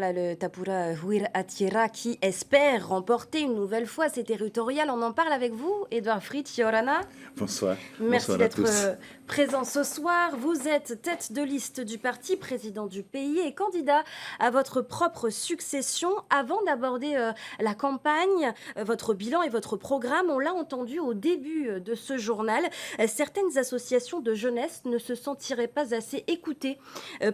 voilà, le Tapura Huir Atiera qui espère remporter une nouvelle fois ses territoriales. On en parle avec vous, Edouard Fritz, Yorana. Bonsoir. Merci Bonsoir à d'être tous. présent ce soir. Vous êtes tête de liste du parti, président du pays et candidat à votre propre succession. Avant d'aborder la campagne, votre bilan et votre programme, on l'a entendu au début de ce journal, certaines associations de jeunesse ne se sentiraient pas assez écoutées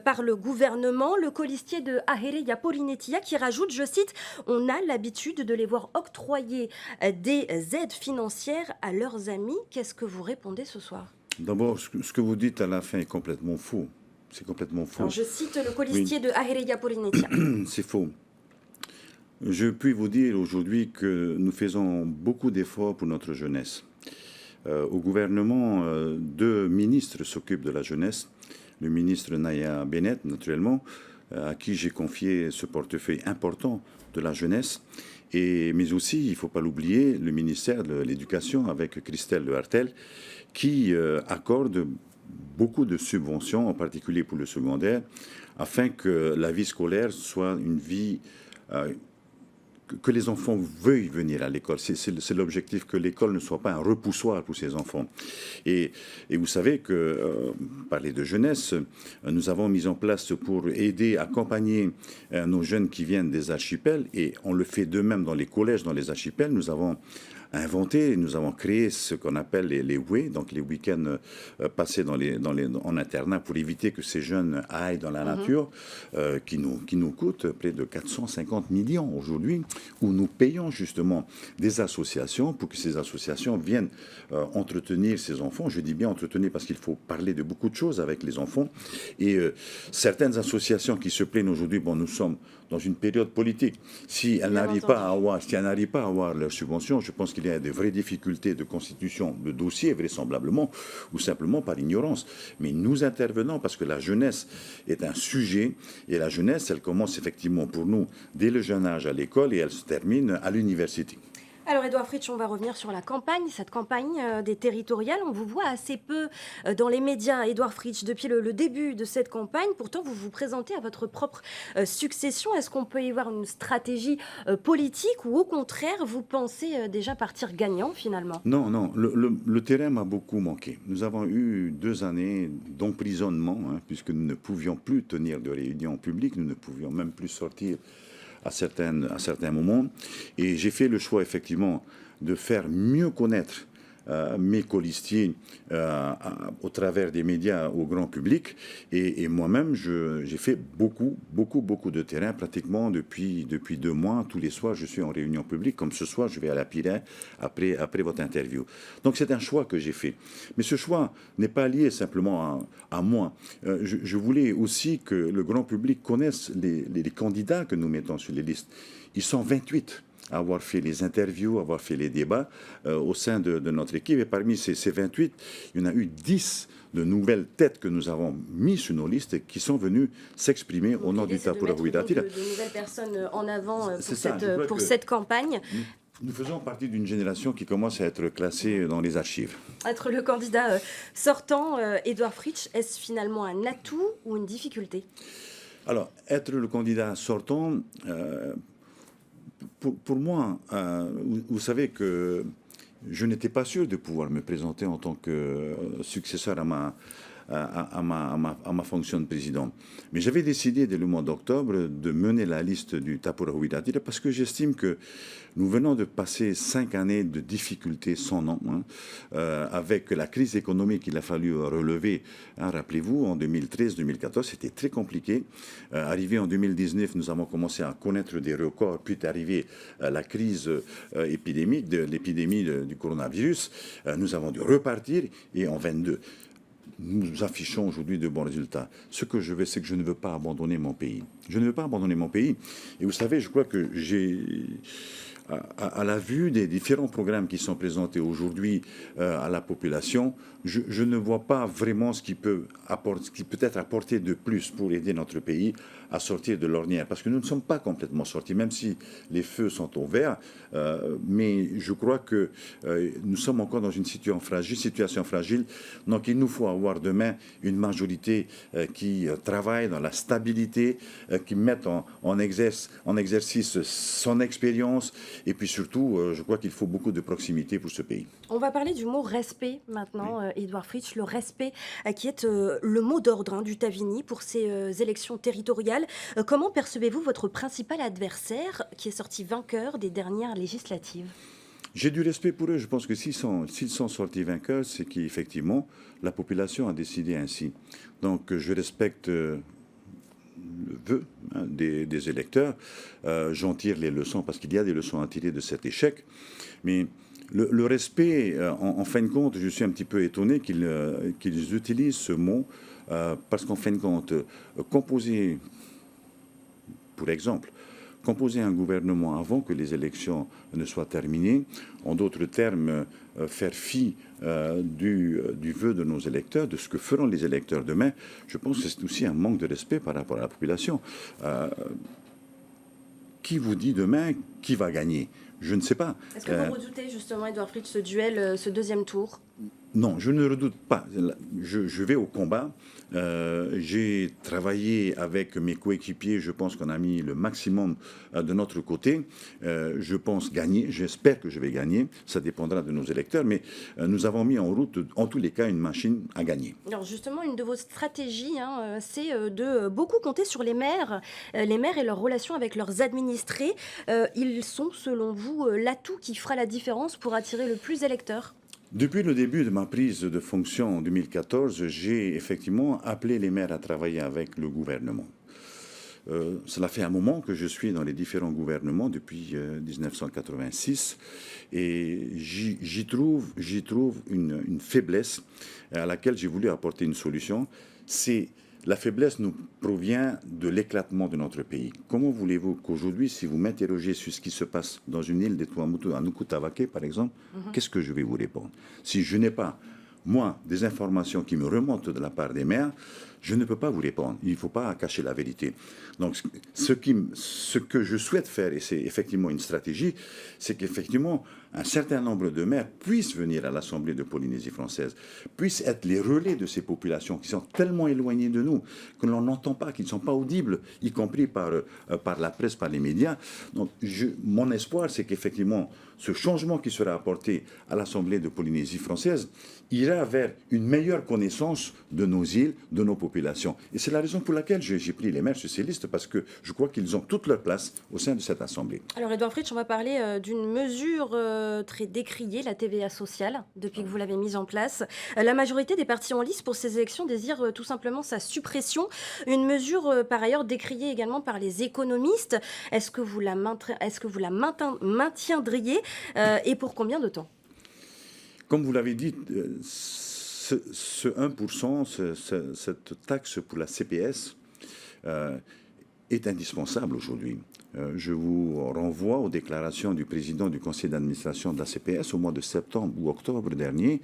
par le gouvernement. Le colistier de Ahere Yaporinetia qui rajoute, je cite, on a l'habitude de les voir octroyer des aides financières à leurs amis. Qu'est-ce que vous répondez ce soir? D'abord, ce que vous dites à la fin est complètement faux. C'est complètement Alors, faux. je cite le Oui, colistier de Ahere Yaporinetia. c'est faux. Je puis vous dire aujourd'hui que nous faisons beaucoup d'efforts pour notre jeunesse. Au gouvernement, deux ministres s'occupent de la jeunesse. Le ministre Naya Bennett, naturellement, à qui j'ai confié ce portefeuille important de la jeunesse. Mais aussi, il ne faut pas l'oublier, le ministère de l'Éducation avec Christelle Lehartel, qui accorde beaucoup de subventions, en particulier pour le secondaire, afin que la vie scolaire soit une vie que les enfants veuillent venir à l'école. C'est l'objectif, que l'école ne soit pas un repoussoir pour ces enfants. Et vous savez que, parler de jeunesse, nous avons mis en place pour aider, accompagner nos jeunes qui viennent des archipels, et on le fait de même dans les collèges, dans les archipels. Nous avons inventé, nous avons créé ce qu'on appelle les WE, donc les week-ends passés en internat, pour éviter que ces jeunes aillent dans la nature, qui nous coûte près de 450 millions aujourd'hui, où nous payons justement des associations pour que ces associations viennent entretenir ces enfants. Je dis bien entretenir parce qu'il faut parler de beaucoup de choses avec les enfants. Et certaines associations qui se plaignent aujourd'hui, bon, nous sommes dans une période politique. Si elles n'arrivent pas à avoir leurs subventions, je pense qu'il y a de vraies difficultés de constitution de dossiers, vraisemblablement, ou simplement par ignorance. Mais nous intervenons parce que la jeunesse est un sujet, et la jeunesse, elle commence effectivement pour nous dès le jeune âge à l'école et elle se termine à l'université. Alors, Edouard Fritsch, on va revenir sur la campagne, cette campagne des territoriales. On vous voit assez peu dans les médias, Edouard Fritsch, depuis le début de cette campagne. Pourtant, vous vous présentez à votre propre succession. Est-ce qu'on peut y voir une stratégie politique ou au contraire, vous pensez déjà partir gagnant finalement? Non, non, le terrain m'a beaucoup manqué. Nous avons eu 2 années d'emprisonnement, puisque nous ne pouvions plus tenir de réunions publiques, nous ne pouvions même plus sortir à certains moments. Et j'ai fait le choix, effectivement, de faire mieux connaître mes colistiers au travers des médias au grand public. Et moi-même, j'ai fait beaucoup de terrain, pratiquement depuis 2 mois. Tous les soirs, je suis en réunion publique. Comme ce soir, je vais à la Pirée après votre interview. Donc c'est un choix que j'ai fait. Mais ce choix n'est pas lié simplement à moi. Je voulais aussi que le grand public connaisse les candidats que nous mettons sur les listes. Ils sont 28 à avoir fait les interviews, avoir fait les débats au sein de notre équipe. Et parmi ces 28, il y en a eu 10 de nouvelles têtes que nous avons mises sur nos listes qui sont venues s'exprimer au nom du Tapura Huir Atiera. De nouvelles personnes en avant pour que cette campagne. Nous faisons partie d'une génération qui commence à être classée dans les archives. Être le candidat sortant, Edouard Fritsch, est-ce finalement un atout ou une difficulté? Alors, être le candidat sortant... Pour moi, vous savez que je n'étais pas sûr de pouvoir me présenter en tant que successeur à ma fonction de président. Mais j'avais décidé dès le mois d'octobre de mener la liste du Tapura Huir Atiera parce que j'estime que nous venons de passer 5 années de difficultés sans nom, avec la crise économique qu'il a fallu relever. Rappelez-vous, en 2013-2014, c'était très compliqué. Arrivé en 2019, nous avons commencé à connaître des records, puis est arrivée la crise épidémique, l'épidémie du coronavirus. Nous avons dû repartir, et en 2022, nous affichons aujourd'hui de bons résultats. Ce que je veux, c'est que je ne veux pas abandonner mon pays. Je ne veux pas abandonner mon pays. Et vous savez, je crois que j'ai à la vue des différents programmes qui sont présentés aujourd'hui à la population, je ne vois pas vraiment ce qui peut être apporté de plus pour aider notre pays à sortir de l'ornière. Parce que nous ne sommes pas complètement sortis, même si les feux sont au vert. Mais je crois que nous sommes encore dans une situation fragile. Donc il nous faut avoir demain une majorité qui travaille dans la stabilité, qui mette en exercice son expérience. Et puis surtout, je crois qu'il faut beaucoup de proximité pour ce pays. On va parler du mot respect maintenant, Édouard Fritsch, le respect qui est le mot d'ordre du Tavini pour ces élections territoriales. Comment percevez-vous votre principal adversaire qui est sorti vainqueur des dernières législatives? J'ai du respect pour eux. Je pense que s'ils sont sortis vainqueurs, c'est qu'effectivement, la population a décidé ainsi. Donc, je respecte le vœu des électeurs. J'en tire les leçons parce qu'il y a des leçons à tirer de cet échec. Mais le respect, en fin de compte, je suis un petit peu étonné qu'ils utilisent ce mot parce qu'en fin de compte, composer, pour exemple, composer un gouvernement avant que les élections ne soient terminées, en d'autres termes, faire fi du vœu de nos électeurs, de ce que feront les électeurs demain, je pense que c'est aussi un manque de respect par rapport à la population. Qui vous dit demain qui va gagner? Je ne sais pas. Est-ce que vous redoutez justement, Édouard Fritsch, ce duel, ce deuxième tour? Non, je ne redoute pas. Je vais au combat. J'ai travaillé avec mes coéquipiers. Je pense qu'on a mis le maximum de notre côté. Je pense gagner. J'espère que je vais gagner. Ça dépendra de nos électeurs. Mais nous avons mis en route, en tous les cas, une machine à gagner. Alors justement, une de vos stratégies, c'est de beaucoup compter sur les maires et leurs relations avec leurs administrés. Ils sont, selon vous, l'atout qui fera la différence pour attirer le plus d'électeurs? Depuis le début de ma prise de fonction en 2014, j'ai effectivement appelé les maires à travailler avec le gouvernement. Cela fait un moment que je suis dans les différents gouvernements depuis 1986 et j'y trouve une faiblesse à laquelle j'ai voulu apporter une solution. La faiblesse nous provient de l'éclatement de notre pays. Comment voulez-vous qu'aujourd'hui, si vous m'interrogez sur ce qui se passe dans une île des Tuamotu, à Nukutavake par exemple, qu'est-ce que je vais vous répondre? Si je n'ai pas, moi, des informations qui me remontent de la part des maires, je ne peux pas vous répondre. Il ne faut pas cacher la vérité. Donc, ce que je souhaite faire, et c'est effectivement une stratégie, c'est qu'effectivement, un certain nombre de maires puissent venir à l'Assemblée de Polynésie française, puissent être les relais de ces populations qui sont tellement éloignées de nous, que l'on n'entend pas, qui ne sont pas audibles, y compris par la presse, par les médias. Donc, mon espoir, c'est qu'effectivement, ce changement qui sera apporté à l'Assemblée de Polynésie française ira vers une meilleure connaissance de nos îles, de nos populations. Et c'est la raison pour laquelle j'ai pris les maires socialistes, parce que je crois qu'ils ont toute leur place au sein de cette Assemblée. Alors, Édouard Fritsch, on va parler d'une mesure très décriée, la TVA sociale, depuis que vous l'avez mise en place. La majorité des partis en lice pour ces élections désirent tout simplement sa suppression. Une mesure, par ailleurs, décriée également par les économistes. Est-ce que vous la maintiendriez et pour combien de temps? Comme vous l'avez dit, ce 1%, cette taxe pour la CPS est indispensable aujourd'hui. Je vous renvoie aux déclarations du président du conseil d'administration de la CPS au mois de septembre ou octobre dernier,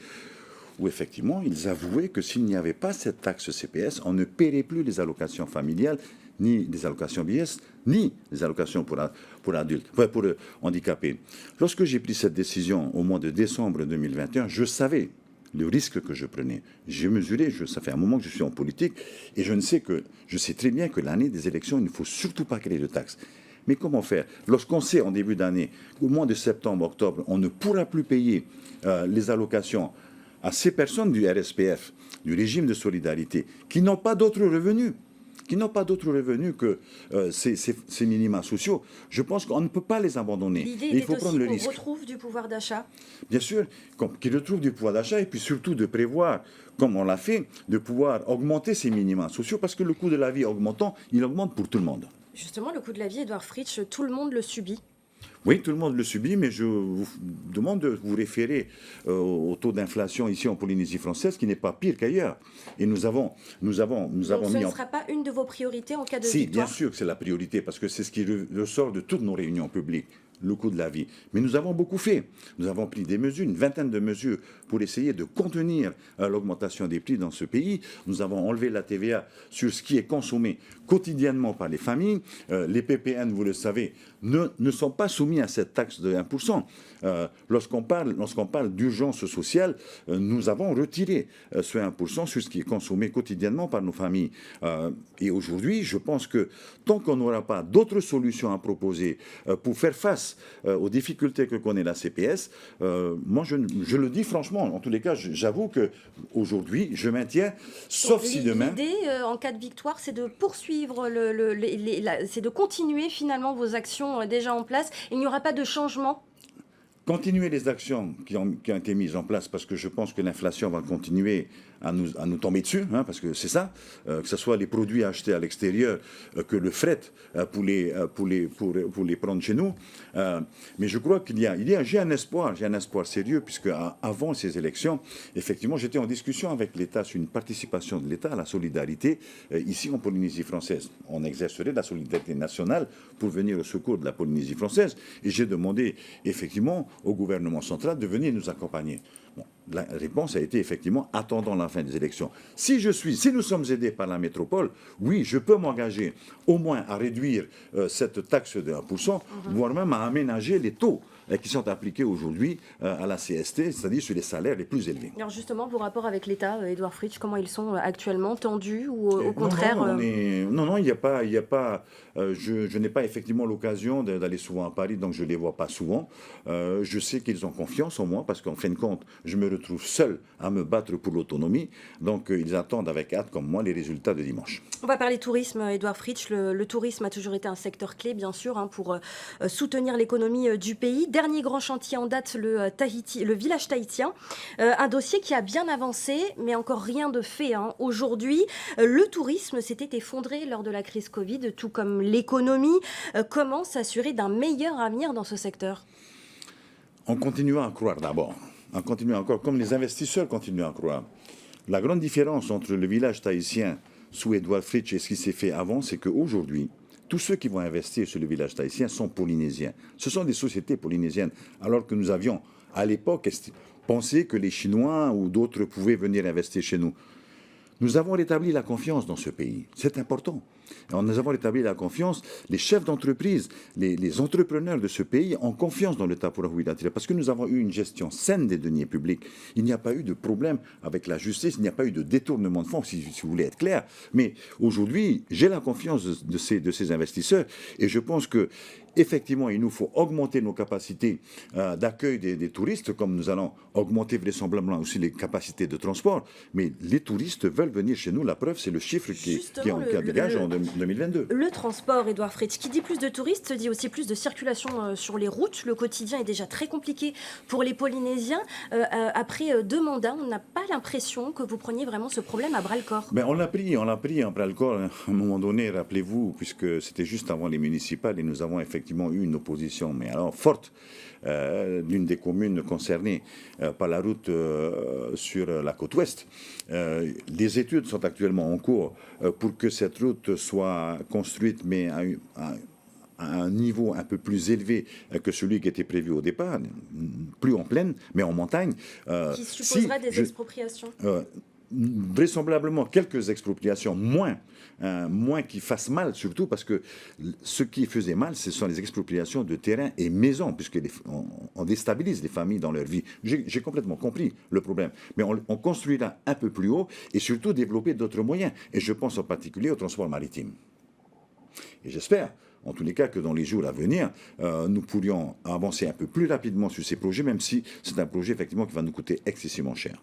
où effectivement ils avouaient que s'il n'y avait pas cette taxe CPS, on ne paierait plus les allocations familiales, ni les allocations vieillesse, ni les allocations pour adultes, pour handicapés. Lorsque j'ai pris cette décision au mois de décembre 2021, je savais le risque que je prenais. J'ai mesuré, ça fait un moment que je suis en politique, et je sais très bien que l'année des élections, il ne faut surtout pas créer de taxes. Mais comment faire? Lorsqu'on sait en début d'année, au mois de septembre, octobre, on ne pourra plus payer les allocations à ces personnes du RSPF, du régime de solidarité, qui n'ont pas d'autres revenus, que ces minima sociaux, je pense qu'on ne peut pas les abandonner. L'idée était aussi qu'on retrouve du pouvoir d'achat. Bien sûr, qu'ils retrouvent du pouvoir d'achat et puis surtout de prévoir, comme on l'a fait, de pouvoir augmenter ces minima sociaux parce que le coût de la vie augmentant, il augmente pour tout le monde. Justement, le coût de la vie, Édouard Fritsch, tout le monde le subit. Oui, tout le monde le subit, mais je vous demande de vous référer au taux d'inflation ici en Polynésie française, qui n'est pas pire qu'ailleurs. Et nous avons Donc, ce ne sera pas une de vos priorités en cas de victoire? Si, bien sûr que c'est la priorité, parce que c'est ce qui ressort de toutes nos réunions publiques. le coût de la vie. Mais nous avons beaucoup fait. Nous avons pris des mesures, une vingtaine de mesures pour essayer de contenir l'augmentation des prix dans ce pays. Nous avons enlevé la TVA sur ce qui est consommé quotidiennement par les familles. Les PPN, vous le savez, ne sont pas soumis à cette taxe de 1%. Lorsqu'on parle d'urgence sociale, nous avons retiré ce 1% sur ce qui est consommé quotidiennement par nos familles. Et aujourd'hui, je pense que tant qu'on n'aura pas d'autres solutions à proposer pour faire face aux difficultés que connaît la CPS, moi je le dis franchement, en tous les cas, j'avoue qu'aujourd'hui, je maintiens, sauf si demain... L'idée, en cas de victoire, c'est de poursuivre, c'est de continuer finalement vos actions déjà en place. Il n'y aura pas de changement? Continuer les actions qui ont été mises en place, parce que je pense que l'inflation va continuer à nous tomber dessus, hein, parce que c'est ça, que ce soit les produits achetés à l'extérieur, que le fret pour les prendre chez nous. Mais je crois j'ai un espoir sérieux, puisque avant ces élections, effectivement, j'étais en discussion avec l'État sur une participation de l'État à la solidarité ici en Polynésie française. On exercerait la solidarité nationale pour venir au secours de la Polynésie française. Et j'ai demandé effectivement au gouvernement central de venir nous accompagner. Bon, la réponse a été effectivement attendant la fin des élections. Si nous sommes aidés par la métropole, oui, je peux m'engager au moins à réduire cette taxe de 1%, voire même à aménager les taux qui sont appliqués aujourd'hui à la CST, c'est-à-dire sur les salaires les plus élevés. Alors justement, vos rapports avec l'État, Édouard Fritch, comment ils sont actuellement, tendus ou au contraire Non, il n'y a pas, je n'ai pas effectivement l'occasion d'aller souvent à Paris, donc je ne les vois pas souvent. Je sais qu'ils ont confiance en moi, parce qu'en fin de compte, je me retrouve seul à me battre pour l'autonomie, donc ils attendent avec hâte, comme moi, les résultats de dimanche. On va parler tourisme, Édouard Fritch. Le tourisme a toujours été un secteur clé, bien sûr, hein, pour soutenir l'économie du pays. Dernier grand chantier en date, le village tahitien. Un dossier qui a bien avancé, mais encore rien de fait, hein. Aujourd'hui, le tourisme s'était effondré lors de la crise Covid, tout comme l'économie. Comment s'assurer d'un meilleur avenir dans ce secteur? En continuant à croire d'abord, en continuant encore, comme les investisseurs continuent à croire. La grande différence entre le village tahitien sous Édouard Fritch et ce qui s'est fait avant, c'est qu'aujourd'hui, tous ceux qui vont investir sur le village tahitien sont polynésiens. Ce sont des sociétés polynésiennes, alors que nous avions, à l'époque, pensé que les Chinois ou d'autres pouvaient venir investir chez nous. Nous avons rétabli la confiance dans ce pays. C'est important. Nous avons rétabli la confiance. Les chefs d'entreprise, les entrepreneurs de ce pays ont confiance dans le Tapurahu Ilatira, parce que nous avons eu une gestion saine des deniers publics. Il n'y a pas eu de problème avec la justice, il n'y a pas eu de détournement de fonds, si vous voulez être clair. Mais aujourd'hui, j'ai la confiance de ces investisseurs, et je pense que effectivement, il nous faut augmenter nos capacités d'accueil des touristes, comme nous allons augmenter vraisemblablement aussi les capacités de transport. Mais les touristes veulent venir chez nous. La preuve, c'est le chiffre qui en dégage en 2022. Le transport, Édouard Fritch, qui dit plus de touristes, dit aussi plus de circulation sur les routes. Le quotidien est déjà très compliqué pour les Polynésiens. Après 2 mandats, on n'a pas l'impression que vous preniez vraiment ce problème à bras-le-corps. Ben, on l'a pris à bras-le-corps à un moment donné, rappelez-vous, puisque c'était juste avant les municipales, et nous avons effectivement eu une opposition, mais alors forte, d'une des communes concernées par la route sur la côte ouest. Les études sont actuellement en cours pour que cette route soit construite, mais à un niveau un peu plus élevé que celui qui était prévu au départ, plus en plaine, mais en montagne. Qui supposera des expropriations vraisemblablement quelques expropriations, moins qui fassent mal, surtout parce que ce qui faisait mal, ce sont les expropriations de terrains et maisons, puisque on déstabilise les familles dans leur vie. J'ai complètement compris le problème, mais on construira un peu plus haut et surtout développer d'autres moyens, et je pense en particulier au transport maritime. Et j'espère, en tous les cas, que dans les jours à venir, nous pourrions avancer un peu plus rapidement sur ces projets, même si c'est un projet effectivement qui va nous coûter excessivement cher.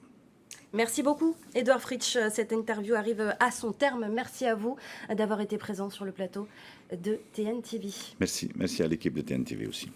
Merci beaucoup, Édouard Fritch. Cette interview arrive à son terme. Merci à vous d'avoir été présent sur le plateau de TNTV. Merci à l'équipe de TNTV aussi.